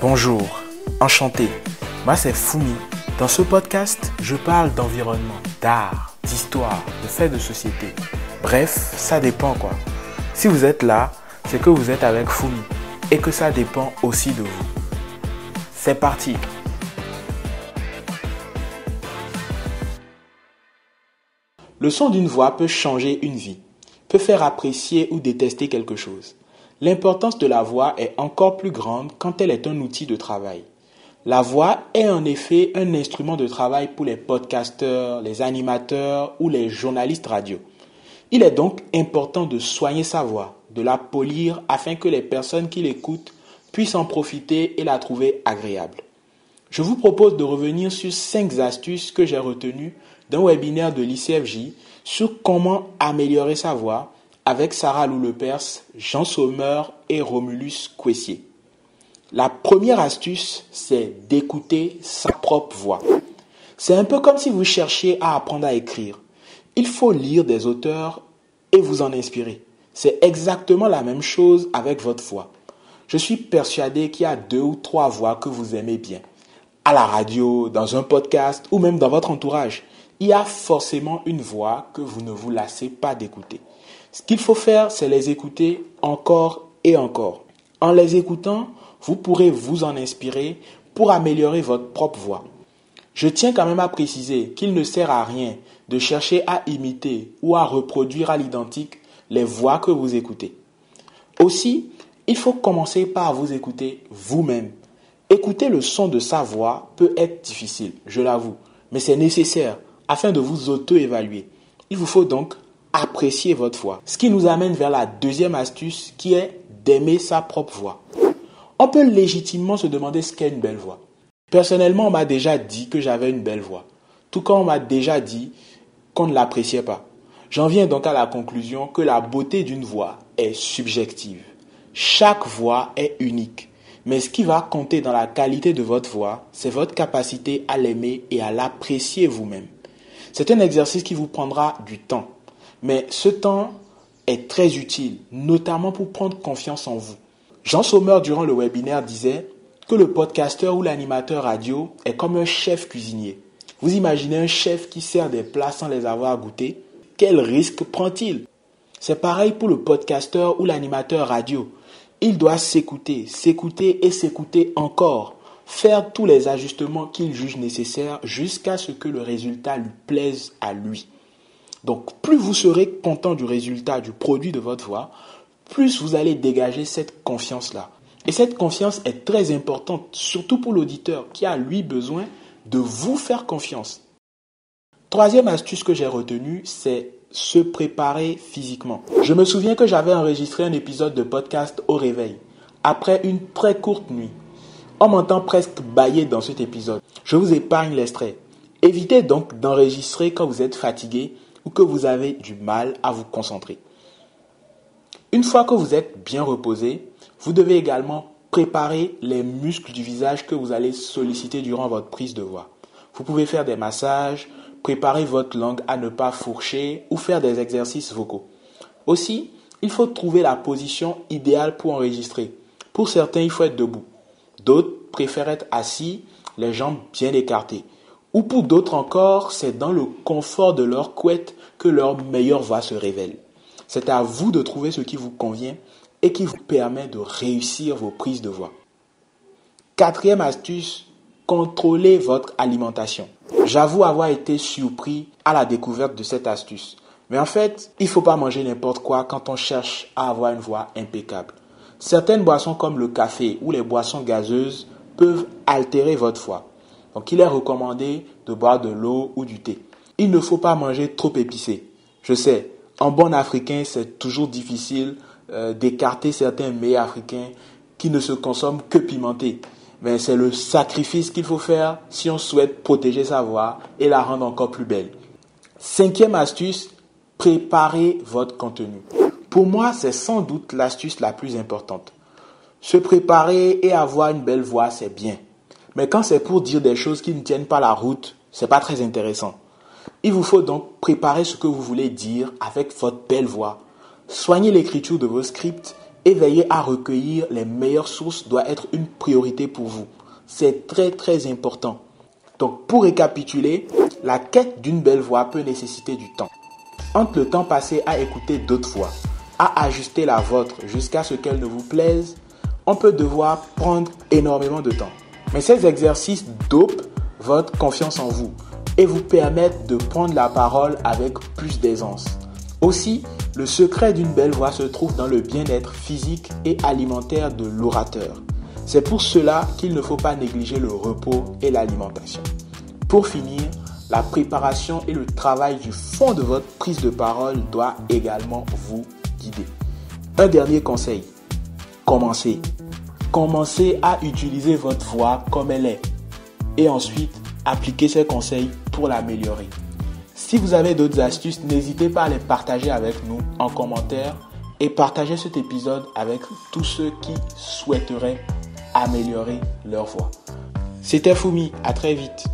Bonjour, enchanté. Moi c'est Fumi. Dans ce podcast, je parle d'environnement, d'art, d'histoire, de faits de société. Bref, ça dépend quoi. Si vous êtes là, c'est que vous êtes avec Fumi et que ça dépend aussi de vous. C'est parti. Le son d'une voix peut changer une vie, peut faire apprécier ou détester quelque chose. L'importance de la voix est encore plus grande quand elle est un outil de travail. La voix est en effet un instrument de travail pour les podcasteurs, les animateurs ou les journalistes radio. Il est donc important de soigner sa voix, de la polir afin que les personnes qui l'écoutent puissent en profiter et la trouver agréable. Je vous propose de revenir sur 5 astuces que j'ai retenues d'un webinaire de l'ICFJ sur comment améliorer sa voix avec Sarah Loulepers, Jean Sommer et Romulus Quessier. La première astuce, c'est d'écouter sa propre voix. C'est un peu comme si vous cherchiez à apprendre à écrire. Il faut lire des auteurs et vous en inspirer. C'est exactement la même chose avec votre voix. Je suis persuadé qu'il y a 2 ou 3 voix que vous aimez bien. À la radio, dans un podcast ou même dans votre entourage, il y a forcément une voix que vous ne vous lassez pas d'écouter. Ce qu'il faut faire, c'est les écouter encore et encore. En les écoutant, vous pourrez vous en inspirer pour améliorer votre propre voix. Je tiens quand même à préciser qu'il ne sert à rien de chercher à imiter ou à reproduire à l'identique les voix que vous écoutez. Aussi, il faut commencer par vous écouter vous-même. Écouter le son de sa voix peut être difficile, je l'avoue, mais c'est nécessaire afin de vous auto-évaluer. Il vous faut donc apprécier votre voix. Ce qui nous amène vers la deuxième astuce qui est d'aimer sa propre voix. On peut légitimement se demander ce qu'est une belle voix. Personnellement, on m'a déjà dit que j'avais une belle voix, tout comme on m'a déjà dit qu'on ne l'appréciait pas. J'en viens donc à la conclusion que la beauté d'une voix est subjective. Chaque voix est unique. Mais ce qui va compter dans la qualité de votre voix, c'est votre capacité à l'aimer et à l'apprécier vous-même. C'est un exercice qui vous prendra du temps. Mais ce temps est très utile, notamment pour prendre confiance en vous. Jean Sommer, durant le webinaire, disait que le podcasteur ou l'animateur radio est comme un chef cuisinier. Vous imaginez un chef qui sert des plats sans les avoir goûtés? Quel risque prend-il? C'est pareil pour le podcasteur ou l'animateur radio. Il doit s'écouter et s'écouter encore. Faire tous les ajustements qu'il juge nécessaires jusqu'à ce que le résultat lui plaise à lui. Donc, plus vous serez content du résultat, du produit de votre voix, plus vous allez dégager cette confiance-là. Et cette confiance est très importante, surtout pour l'auditeur qui a lui besoin de vous faire confiance. Troisième astuce que j'ai retenue, c'est se préparer physiquement. Je me souviens que j'avais enregistré un épisode de podcast au réveil, après une très courte nuit. On m'entend presque bâiller dans cet épisode. Je vous épargne l'extrait. Évitez donc d'enregistrer quand vous êtes fatigué ou que vous avez du mal à vous concentrer. Une fois que vous êtes bien reposé, vous devez également préparer les muscles du visage que vous allez solliciter durant votre prise de voix. Vous pouvez faire des massages, préparer votre langue à ne pas fourcher ou faire des exercices vocaux. Aussi, il faut trouver la position idéale pour enregistrer. Pour certains, il faut être debout. D'autres préfèrent être assis, les jambes bien écartées. Ou pour d'autres encore, c'est dans le confort de leur couette que leur meilleure voix se révèle. C'est à vous de trouver ce qui vous convient et qui vous permet de réussir vos prises de voix. Quatrième astuce, contrôlez votre alimentation. J'avoue avoir été surpris à la découverte de cette astuce. Mais en fait, il ne faut pas manger n'importe quoi quand on cherche à avoir une voix impeccable. Certaines boissons comme le café ou les boissons gazeuses peuvent altérer votre voix. Donc il est recommandé de boire de l'eau ou du thé. Il ne faut pas manger trop épicé. Je sais, en bon africain, c'est toujours difficile d'écarter certains mets africains qui ne se consomment que pimentés. Mais c'est le sacrifice qu'il faut faire si on souhaite protéger sa voix et la rendre encore plus belle. Cinquième astuce, préparez votre contenu. Pour moi, c'est sans doute l'astuce la plus importante. Se préparer et avoir une belle voix, c'est bien. Mais quand c'est pour dire des choses qui ne tiennent pas la route, c'est pas très intéressant. Il vous faut donc préparer ce que vous voulez dire avec votre belle voix. Soigner l'écriture de vos scripts et veiller à recueillir les meilleures sources doit être une priorité pour vous. C'est très très important. Donc pour récapituler, la quête d'une belle voix peut nécessiter du temps. Entre le temps passé à écouter d'autres voix, à ajuster la vôtre jusqu'à ce qu'elle ne vous plaise, on peut devoir prendre énormément de temps. Mais ces exercices dopent votre confiance en vous et vous permettent de prendre la parole avec plus d'aisance. Aussi, le secret d'une belle voix se trouve dans le bien-être physique et alimentaire de l'orateur. C'est pour cela qu'il ne faut pas négliger le repos et l'alimentation. Pour finir, la préparation et le travail du fond de votre prise de parole doit également vous guider. Un dernier conseil, commencez. Commencez à utiliser votre voix comme elle est et ensuite appliquez ces conseils pour l'améliorer. Si vous avez d'autres astuces, n'hésitez pas à les partager avec nous en commentaire et partagez cet épisode avec tous ceux qui souhaiteraient améliorer leur voix. C'était Fumi, à très vite.